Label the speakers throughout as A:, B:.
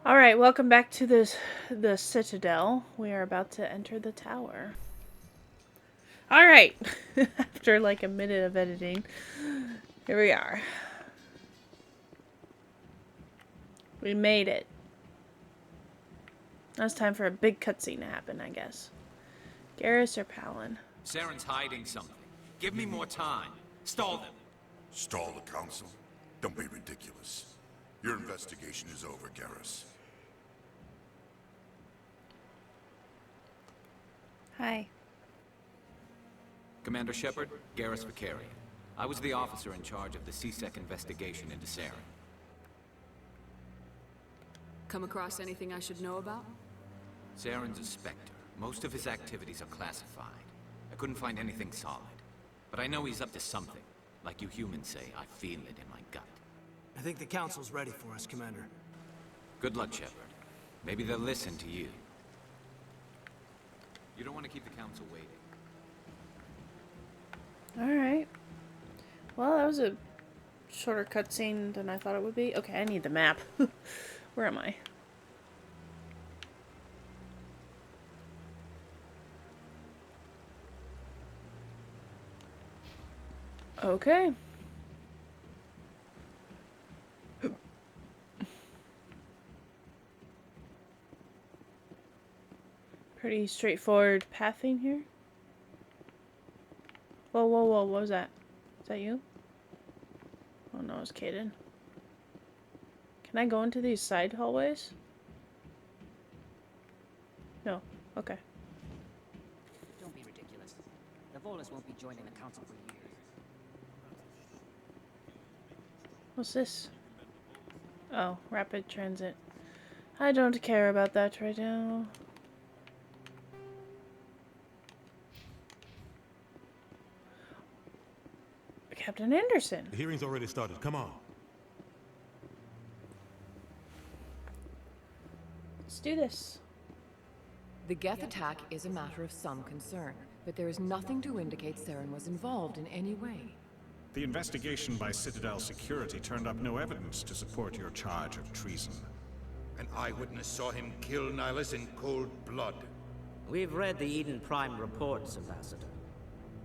A: Alright, welcome back to the citadel. We are about to enter the tower. Alright, after like a minute of editing, here we are. We made it. Now it's time for a big cutscene to happen, I guess. Garrus or Palin?
B: Saren's hiding something. Give me more time. Stall them.
C: Stall the council? Don't be ridiculous. Your investigation is over, Garrus.
A: Hi.
B: Commander Shepard, Garrus Vicarian. I was the officer in charge of the C-Sec investigation into Saren.
D: Come across anything I should know about?
B: Saren's a Spectre. Most of his activities are classified. I couldn't find anything solid. But I know he's up to something. Like you humans say, I feel it in my gut.
E: I think the Council's ready for us, Commander.
B: Good luck, Shepard. Maybe they'll listen to you. You don't want to keep the Council waiting.
A: Alright. Well, that was a shorter cutscene than I thought it would be. Okay, I need the map. Where am I? Okay. Pretty straightforward pathing here. Whoa, whoa, whoa, what was that? Is that you? Oh no, it's Caden. Can I go into these side hallways? No. Okay.
F: Don't be ridiculous. The Volus won't be joining the Council for years.
A: What's this? Oh, rapid transit. I don't care about that right now. Captain Anderson.
G: The hearing's already started. Come on.
A: Let's do this.
H: The Geth attack is a matter of some concern, but there is nothing to indicate Saren was involved in any way.
I: The investigation by Citadel Security turned up no evidence to support your charge of treason.
J: An eyewitness saw him kill Nihilus in cold blood.
F: We've read the Eden Prime reports, Ambassador.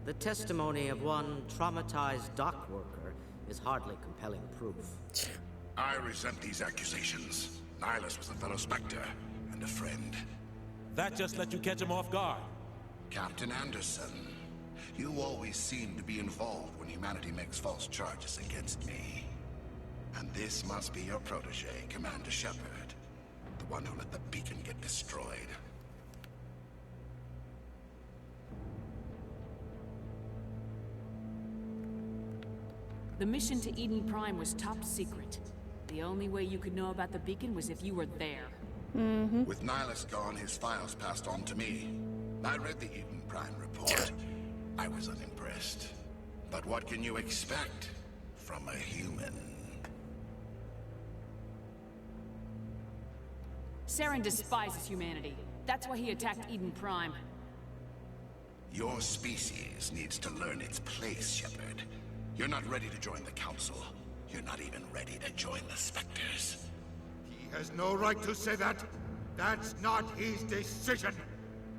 F: The testimony of one traumatized dock worker is hardly compelling proof.
C: I resent these accusations. Nihilus was a fellow Spectre and a friend.
G: That just let you catch him off guard.
C: Captain Anderson, you always seem to be involved when humanity makes false charges against me. And this must be your protege, Commander Shepard. The one who let the beacon get destroyed.
D: The mission to Eden Prime was top secret. The only way you could know about the beacon was if you were there.
C: With Nihilus gone, his files passed on to me. I read the Eden Prime report. I was unimpressed. But what can you expect from a human?
D: Saren despises humanity. That's why he attacked Eden Prime.
C: Your species needs to learn its place, Shepard. You're not ready to join the Council. You're not even ready to join the Spectres.
J: He has no right to say that. That's not his decision.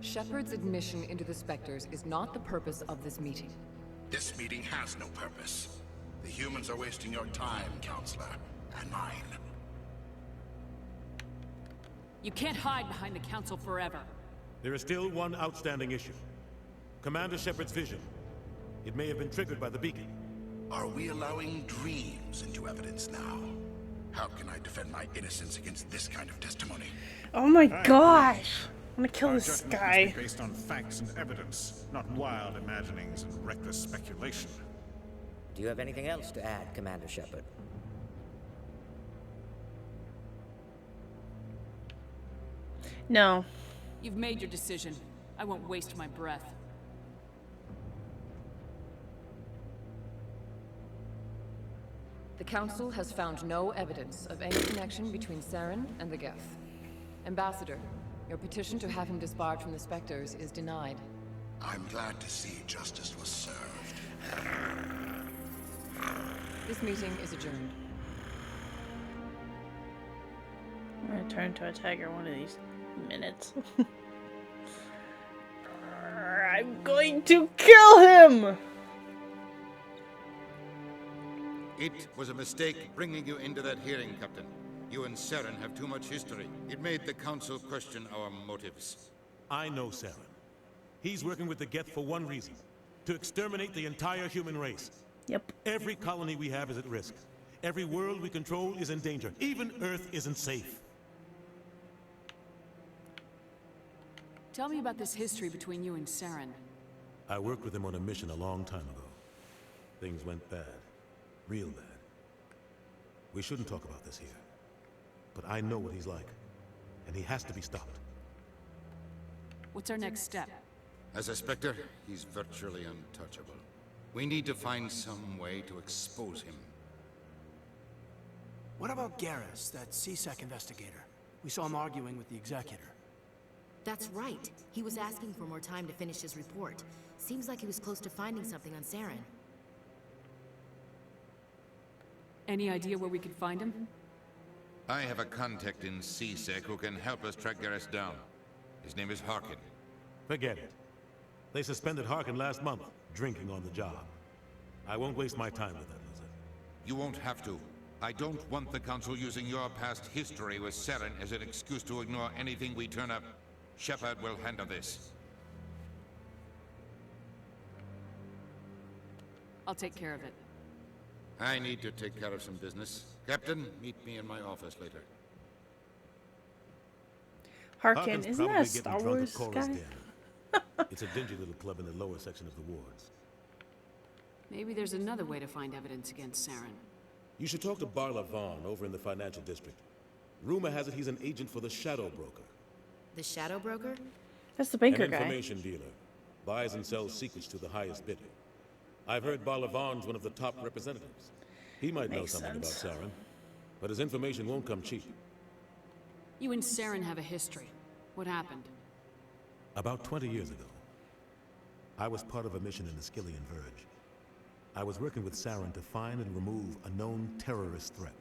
H: Shepard's admission into the Spectres is not the purpose of this meeting.
C: This meeting has no purpose. The humans are wasting your time, Counselor, and mine.
D: You can't hide behind the Council forever.
G: There is still one outstanding issue. Commander Shepard's vision. It may have been triggered by the beacon.
C: Are we allowing dreams into evidence now? How can I defend my innocence against this kind of testimony?
A: Oh my gosh! I'm gonna kill
I: Our
A: this
I: judgment must
A: guy.
I: be based on facts and evidence, not wild imaginings and reckless speculation.
F: Do you have anything else to add, Commander Shepard?
A: No.
D: You've made your decision. I won't waste my breath.
H: The Council has found no evidence of any connection between Saren and the Geth. Ambassador, your petition to have him disbarred from the Spectres is denied.
C: I'm glad to see justice was served.
H: This meeting is adjourned.
A: I'm gonna turn to a tiger one of these minutes. I'm going to kill him!
J: It was a mistake bringing you into that hearing, Captain. You and Saren have too much history. It made the Council question our motives.
G: I know Saren. He's working with the Geth for one reason. To exterminate the entire human race.
A: Yep.
G: Every colony we have is at risk. Every world we control is in danger. Even Earth isn't safe.
D: Tell me about this history between you and Saren.
G: I worked with him on a mission a long time ago. Things went bad. Real bad. We shouldn't talk about this here. But I know what he's like. And he has to be stopped.
D: What's our next step?
J: As a Spectre, he's virtually untouchable. We need to find some way to expose him.
E: What about Garrus, that C-Sec investigator? We saw him arguing with the Executor.
K: That's right. He was asking for more time to finish his report. Seems like he was close to finding something on Saren.
D: Any idea where we could find him?
J: I have a contact in C-Sec who can help us track Garrus down. His name is Harkin.
G: Forget it. They suspended Harkin last month, drinking on the job. I won't waste my time with that, Lizard.
J: You won't have to. I don't want the Council using your past history with Saren as an excuse to ignore anything we turn up. Shepard will handle this.
D: I'll take care of it.
J: I need to take care of some business. Captain, meet me in my office later.
A: Harkin,
G: Harkin's
A: isn't that
G: probably
A: a Star
G: getting drunk
A: Wars
G: at Cora's
A: guy?
G: Den. It's a dingy little club in the lower section of the wards.
D: Maybe there's another way to find evidence against Saren.
G: You should talk to Barla Vaughn over in the financial district. Rumor has it he's an agent for the Shadow Broker.
K: The Shadow Broker?
A: That's the banker
G: An
A: guy.
G: information dealer. Buys and sells secrets to the highest bidder. I've heard Barla Vaughn's one of the top representatives. He might know
A: Makes
G: something
A: sense.
G: about Saren, but his information won't come cheap.
D: You and Saren have a history. What happened?
G: About 20 years ago, I was part of a mission in the Skillian Verge. I was working with Saren to find and remove a known terrorist threat.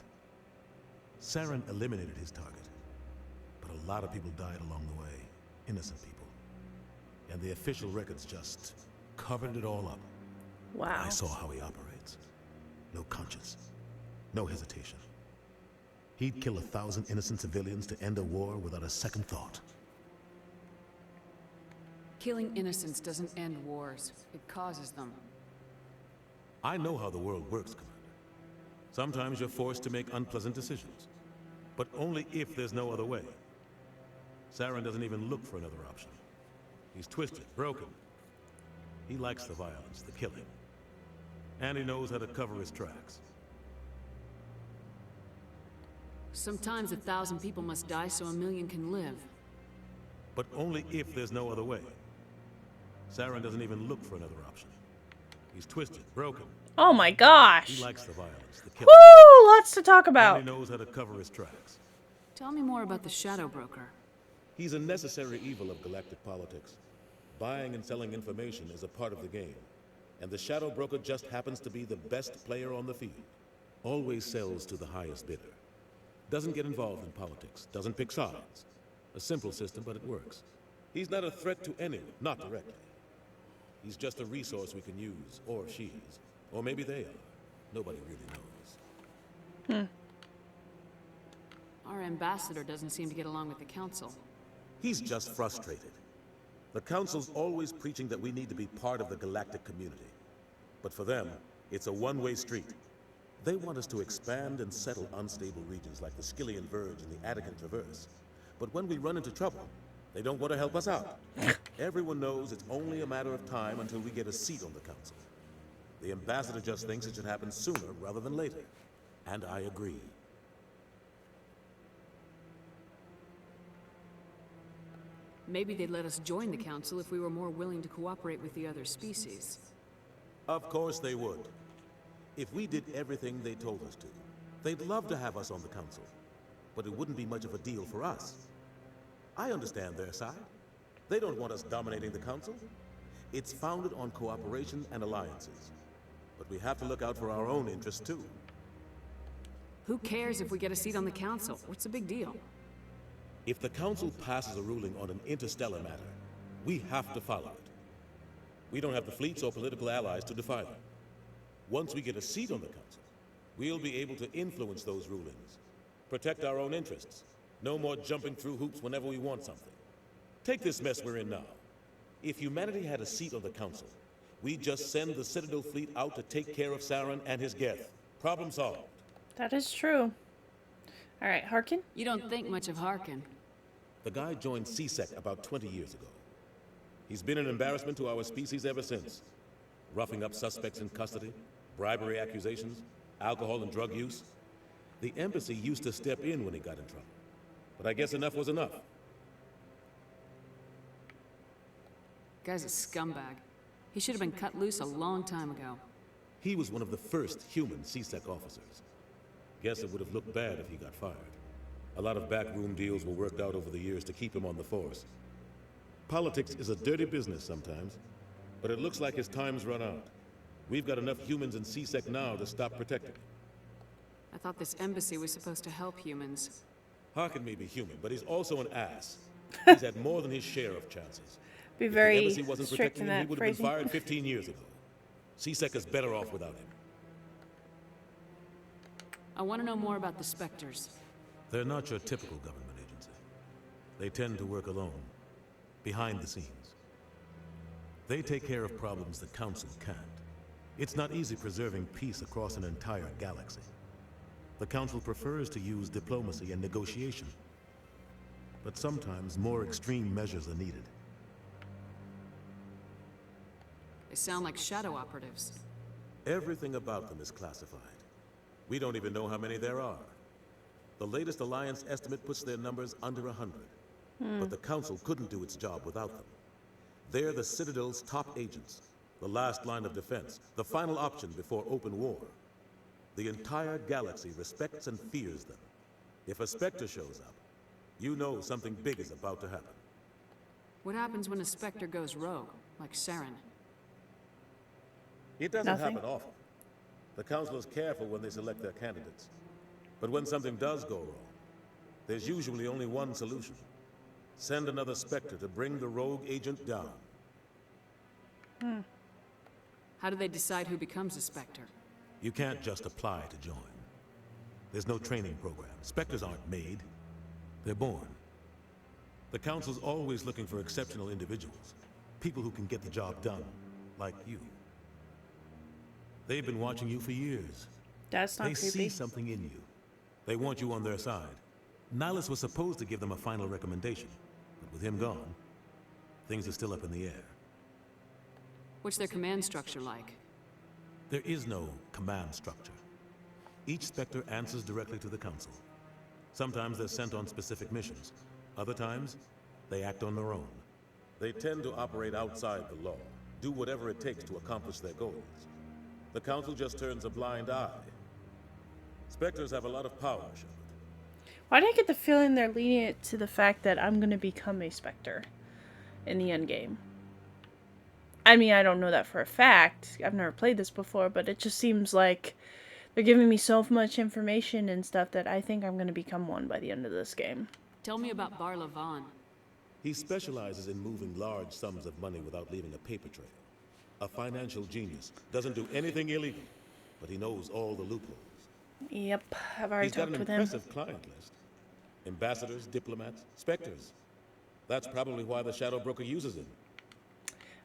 G: Saren eliminated his target, but a lot of people died along the way, innocent people. And the official records just covered it all up.
A: Wow.
G: I saw how he operates. No conscience, no hesitation. He'd kill 1,000 innocent civilians to end a war without a second thought.
D: Killing innocents doesn't end wars. It causes them.
G: I know how the world works, Commander. Sometimes you're forced to make unpleasant decisions, but only if there's no other way. Saren doesn't even look for another option. He's twisted, broken. He likes the violence, the killing. And he knows how to cover his tracks.
D: Sometimes 1,000 people must die so 1,000,000 can live.
G: But only if there's no other way. Saren doesn't even look for another option. He's twisted, broken.
A: Oh my gosh.
G: He likes the violence, the killing.
A: Woo! Lots to talk about.
G: And he knows how to cover his tracks.
D: Tell me more about the Shadow Broker.
G: He's a necessary evil of galactic politics. Buying and selling information is a part of the game. And the Shadow Broker just happens to be the best player on the field. Always sells to the highest bidder. Doesn't get involved in politics. Doesn't pick sides. A simple system, but it works. He's not a threat to anyone, not directly. He's just a resource we can use, or she is. Or maybe they are. Nobody really knows.
D: Our ambassador doesn't seem to get along with the Council.
G: He's just frustrated. The Council's always preaching that we need to be part of the galactic community. But for them, it's a one-way street. They want us to expand and settle unstable regions like the Skillian Verge and the Attican Traverse. But when we run into trouble, they don't want to help us out. Everyone knows it's only a matter of time until we get a seat on the Council. The ambassador just thinks it should happen sooner rather than later. And I agree.
D: Maybe they'd let us join the Council if we were more willing to cooperate with the other species.
G: Of course they would. If we did everything they told us to, they'd love to have us on the Council. But it wouldn't be much of a deal for us. I understand their side. They don't want us dominating the Council. It's founded on cooperation and alliances. But we have to look out for our own interests too.
D: Who cares if we get a seat on the council? What's the big deal?
G: If the Council passes a ruling on an interstellar matter, we have to follow it. We don't have the fleets or political allies to defy them. Once we get a seat on the Council, we'll be able to influence those rulings, protect our own interests. No more jumping through hoops whenever we want something. Take this mess we're in now. If humanity had a seat on the Council, we'd just send the Citadel fleet out to take care of Saren and his Geth. Problem solved.
A: That is true. All right, Harkin?
D: You don't think much of Harkin.
G: The guy joined CSEC about 20 years ago. He's been an embarrassment to our species ever since. Roughing up suspects in custody, bribery accusations, alcohol and drug use. The embassy used to step in when he got in trouble. But I guess enough was enough.
D: Guy's a scumbag. He should have been cut loose a long time ago.
G: He was one of the first human CSEC officers. Guess it would have looked bad if he got fired. A lot of backroom deals were worked out over the years to keep him on the force. Politics is a dirty business sometimes, but it looks like his time's run out. We've got enough humans in CSEC now to stop protecting him.
D: I thought this embassy was supposed to help humans.
G: Harkin may be human, but he's also an ass. He's had more than his share of chances.
A: Be
G: If
A: very
G: the embassy wasn't
A: strict
G: protecting
A: in
G: him, he
A: that
G: would have been
A: phrasing.
G: fired 15 years ago. CSEC is better off without him.
D: I want to know more about the Spectres.
G: They're not your typical government agency. They tend to work alone, behind the scenes. They take care of problems the Council can't. It's not easy preserving peace across an entire galaxy. The Council prefers to use diplomacy and negotiation. But sometimes more extreme measures are needed.
D: They sound like shadow operatives.
G: Everything about them is classified. We don't even know how many there are. The latest Alliance estimate puts their numbers under 100. But the Council couldn't do its job without them. They're the Citadel's top agents, the last line of defense, the final option before open war. The entire galaxy respects and fears them. If a Spectre shows up, you know something big is about to happen.
D: What happens when a Spectre goes rogue, like Saren?
G: It doesn't
A: Nothing.
G: happen often. The Council is careful when they select their candidates. But when something does go wrong, there's usually only one solution. Send another Spectre to bring the rogue agent down.
D: How do they decide who becomes a Spectre?
G: You can't just apply to join. There's no training program. Spectres aren't made. They're born. The Council's always looking for exceptional individuals. People who can get the job done, like you. They've been watching you for years.
A: That's not
G: They see
A: creepy.
G: something in you. They want you on their side. Nihilus was supposed to give them a final recommendation, but with him gone, things are still up in the air.
D: What's their command structure like?
G: There is no command structure. Each Spectre answers directly to the Council. Sometimes they're sent on specific missions. Other times, they act on their own. They tend to operate outside the law, do whatever it takes to accomplish their goals. The Council just turns a blind eye. Spectres have a lot of power, Shepard.
A: Why do I get the feeling they're leaning it to the fact that I'm gonna become a Spectre in the end game? I mean, I don't know that for a fact. I've never played this before, but it just seems like they're giving me so much information and stuff that I think I'm gonna become one by the end of this game.
D: Tell me about Barlavan.
G: He specializes in moving large sums of money without leaving a paper trail. A financial genius. Doesn't do anything illegal, but he knows all the loopholes.
A: Yep, I've already
G: He's got
A: talked
G: an
A: with him.
G: impressive client list. Ambassadors, diplomats, Spectres. That's probably why the Shadow Broker uses him.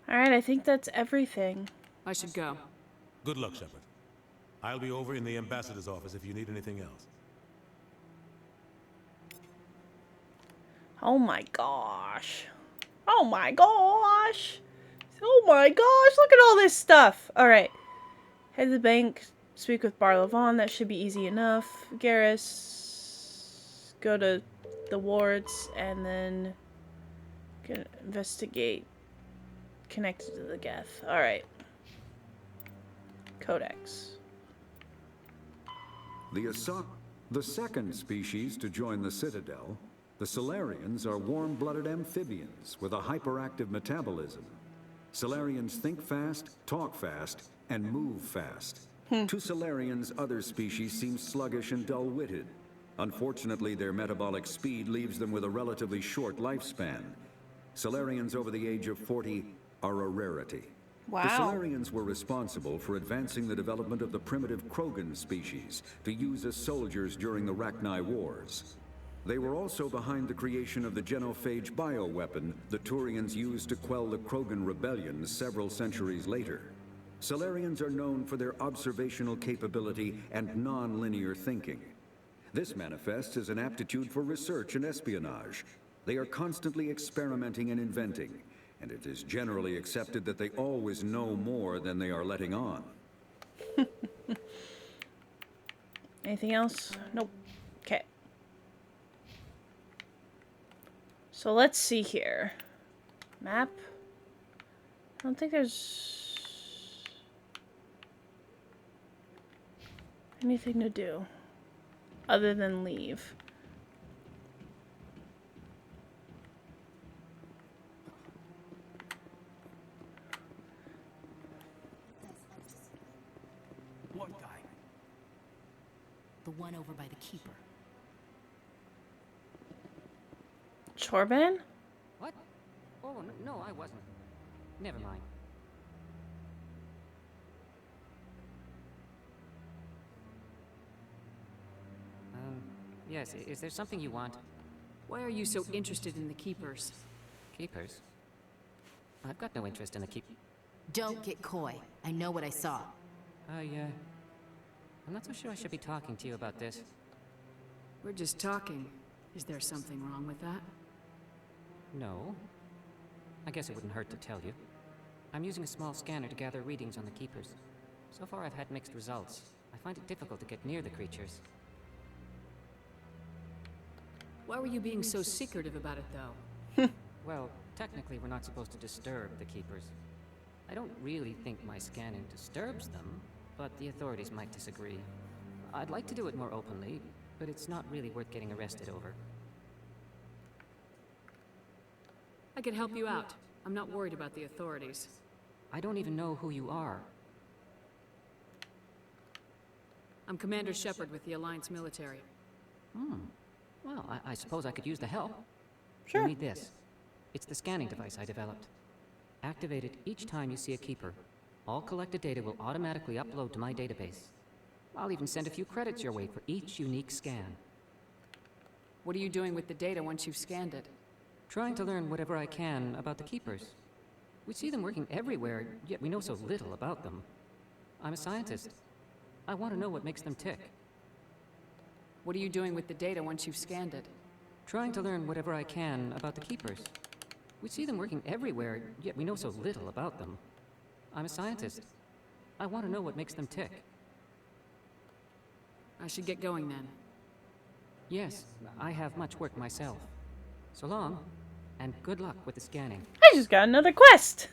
A: Alright, I think that's everything.
D: I should go.
G: Good luck, Shepard. I'll be over in the ambassador's office if you need anything else.
A: Oh my gosh. Oh my gosh. Oh my gosh, look at all this stuff. Alright. Head to the bank, speak with Barlavan, that should be easy enough. Garrus, go to the wards, and then investigate connected to the Geth. Alright. Codex.
L: The second species to join the Citadel, the Solarians are warm-blooded amphibians with a hyperactive metabolism. Solarians think fast, talk fast, and move fast. To Solarians, other species seem sluggish and dull-witted. Unfortunately, their metabolic speed leaves them with a relatively short lifespan. Solarians over the age of 40 are a rarity.
A: Wow.
L: The Solarians were responsible for advancing the development of the primitive Krogan species to use as soldiers during the Rachni Wars. They were also behind the creation of the genophage bioweapon the Turians used to quell the Krogan rebellion several centuries later. Solarians are known for their observational capability and non-linear thinking. This manifests as an aptitude for research and espionage. They are constantly experimenting and inventing, and it is generally accepted that they always know more than they are letting on.
A: Anything else? Nope. Okay. So let's see here. Map. I don't think there's anything to do other than leave.
E: What guy?
K: The one over by the keeper.
A: Chorban?
M: What? Oh, no, I wasn't. Never mind. Yes, is there something you want?
D: Why are you so interested in the Keepers?
M: Keepers? I've got no interest in the
K: Don't get coy. I know what I saw.
M: I'm not so sure I should be talking to you about this.
D: We're just talking. Is there something wrong with that?
M: No. I guess it wouldn't hurt to tell you. I'm using a small scanner to gather readings on the Keepers. So far I've had mixed results. I find it difficult to get near the creatures.
D: Why were you being so secretive about it, though?
M: Well, technically we're not supposed to disturb the Keepers. I don't really think my scanning disturbs them, but the authorities might disagree. I'd like to do it more openly, but it's not really worth getting arrested over.
D: I can help you out. I'm not worried about the authorities.
M: I don't even know who you are.
D: I'm Commander Shepard with the Alliance military.
M: Well, I suppose I could use the help.
A: Sure.
M: You need this. It's the scanning device I developed. Activate it each time you see a Keeper. All collected data will automatically upload to my database. I'll even send a few credits your way for each unique scan.
D: What are you doing with the data once you've scanned it?
M: Trying to learn whatever I can about the Keepers. We see them working everywhere, yet we know so little about them. I'm a scientist. I want to know what makes them tick.
D: What are you doing with the data once you've scanned it?
M: Trying to learn whatever I can about the Keepers. We see them working everywhere, yet we know so little about them. I'm a scientist. I want to know what makes them tick.
D: I should get going then.
M: Yes, I have much work myself. So long, and good luck with the scanning.
A: I just got another quest!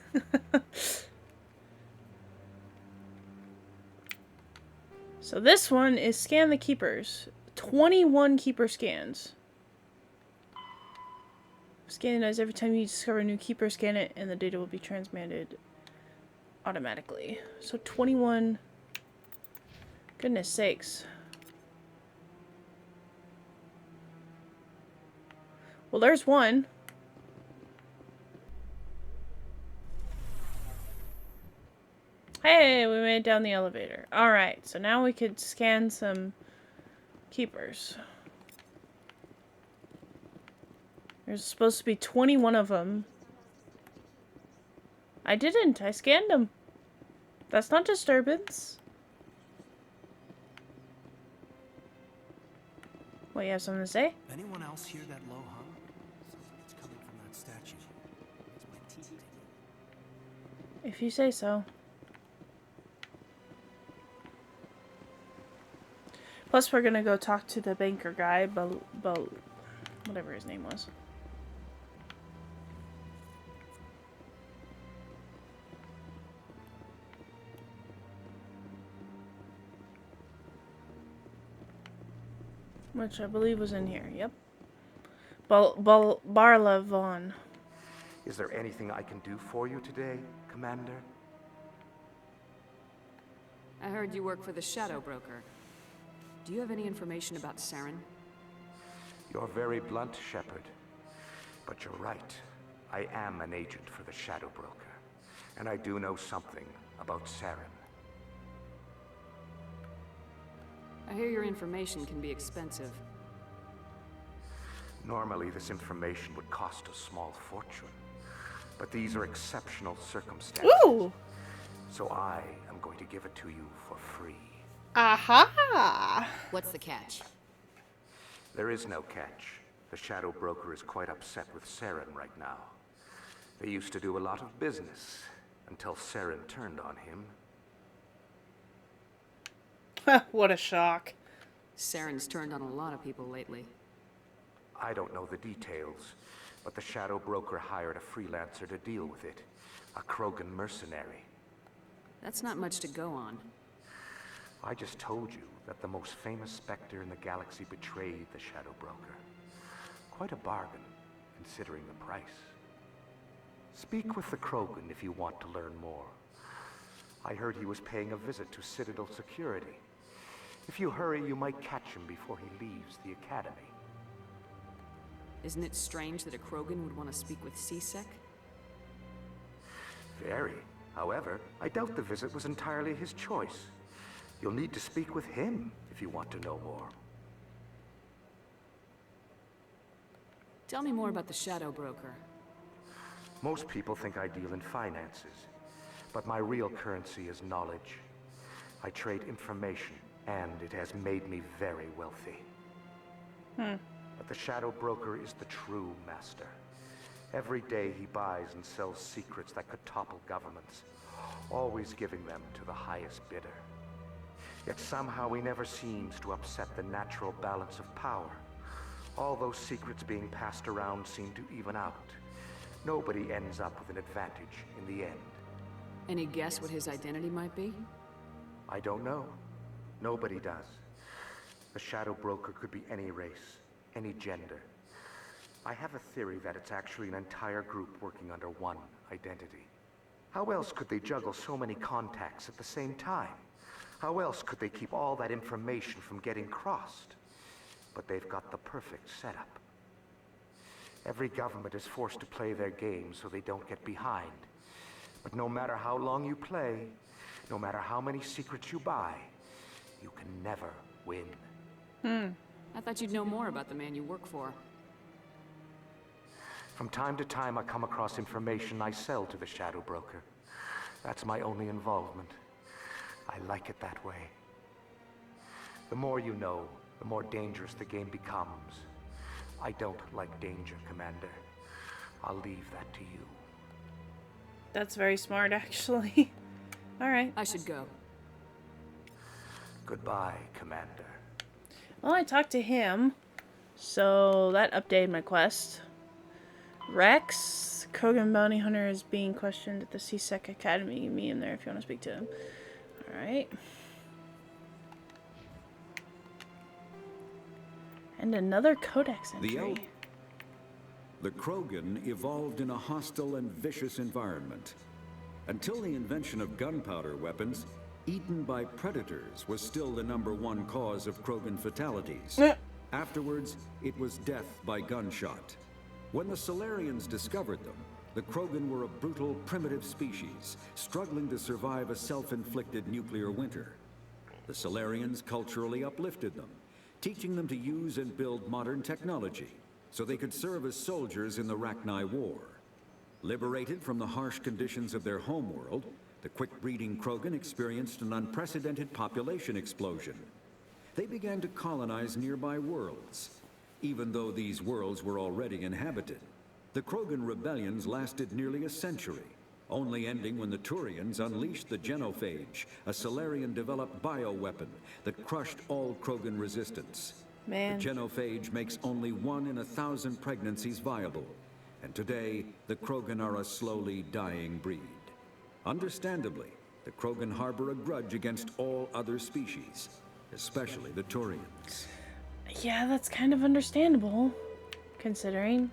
A: So this one is scan the Keepers. 21 Keeper scans. Scan it as every time you discover a new Keeper, scan it, and the data will be transmitted automatically. So 21. Goodness sakes. Well, there's one. Hey, we made it down the elevator. Alright, so now we could scan some Keepers. There's supposed to be 21 of them. I didn't. I scanned them. That's not disturbance. What, you have something to say?
E: Anyone else hear that low hum? Sounds like it's coming from that statue. Makes my teeth tingle.
A: If you say so. Plus, we're gonna go talk to the banker guy, whatever his name was. Which I believe was in here, yep. Barla Vaughn.
N: Is there anything I can do for you today, Commander?
D: I heard you work for the Shadow Broker. Do you have any information about Saren?
N: You're very blunt, Shepard. But you're right. I am an agent for the Shadow Broker. And I do know something about Saren.
D: I hear your information can be expensive.
N: Normally, this information would cost a small fortune. But these are exceptional circumstances.
A: Ooh!
N: So I am going to give it to you for free.
A: Aha!
K: What's the catch?
N: There is no catch. The Shadow Broker is quite upset with Saren right now. They used to do a lot of business until Saren turned on him.
A: What a shock.
D: Saren's turned on a lot of people lately.
N: I don't know the details, but the Shadow Broker hired a freelancer to deal with it. A Krogan mercenary.
D: That's not much to go on.
N: I just told you that the most famous Spectre in the galaxy betrayed the Shadow Broker. Quite a bargain, considering the price. Speak with the Krogan if you want to learn more. I heard he was paying a visit to Citadel security. If you hurry, you might catch him before he leaves the Academy.
D: Isn't it strange that a Krogan would want to speak with C-Sec?
N: Very. However, I doubt the visit was entirely his choice. You'll need to speak with him if you want to know more.
D: Tell me more about the Shadow Broker.
N: Most people think I deal in finances, but my real currency is knowledge. I trade information, and it has made me very wealthy. But the Shadow Broker is the true master. Every day he buys and sells secrets that could topple governments, always giving them to the highest bidder. Yet somehow he never seems to upset the natural balance of power. All those secrets being passed around seem to even out. Nobody ends up with an advantage in the end.
D: Any guess what his identity might be?
N: I don't know. Nobody does. The Shadow Broker could be any race, any gender. I have a theory that it's actually an entire group working under one identity. How else could they juggle so many contacts at the same time? How else could they keep all that information from getting crossed? But they've got the perfect setup. Every government is forced to play their game so they don't get behind. But no matter how long you play, no matter how many secrets you buy, you can never win.
D: I thought you'd know more about the man you work for.
N: From time to time, I come across information I sell to the Shadow Broker. That's my only involvement. I like it that way. The more you know, the more dangerous the game becomes. I don't like danger, Commander. I'll leave that to you.
A: That's very smart, actually. Alright.
D: I should go.
N: Goodbye, Commander.
A: Well, I talked to him, so that updated my quest. Rex, Krogan bounty hunter, is being questioned at the C-Sec Academy. Meet him there if you want to speak to him. Alright. And another codex entry.
L: The Krogan evolved in a hostile and vicious environment. Until the invention of gunpowder weapons, eaten by predators was still the #1 cause of Krogan fatalities. Afterwards, it was death by gunshot. When the Solarians discovered them, the Krogan were a brutal, primitive species, struggling to survive a self-inflicted nuclear winter. The Solarians culturally uplifted them, teaching them to use and build modern technology, so they could serve as soldiers in the Rachni War. Liberated from the harsh conditions of their homeworld, the quick-breeding Krogan experienced an unprecedented population explosion. They began to colonize nearby worlds. Even though these worlds were already inhabited, the Krogan rebellions lasted nearly a century, only ending when the Turians unleashed the Genophage, a Solarian-developed bioweapon that crushed all Krogan resistance.
A: Man.
L: The Genophage makes only 1 in 1,000 pregnancies viable, and today, the Krogan are a slowly dying breed. Understandably, the Krogan harbor a grudge against all other species, especially the Turians.
A: Yeah, that's kind of understandable, considering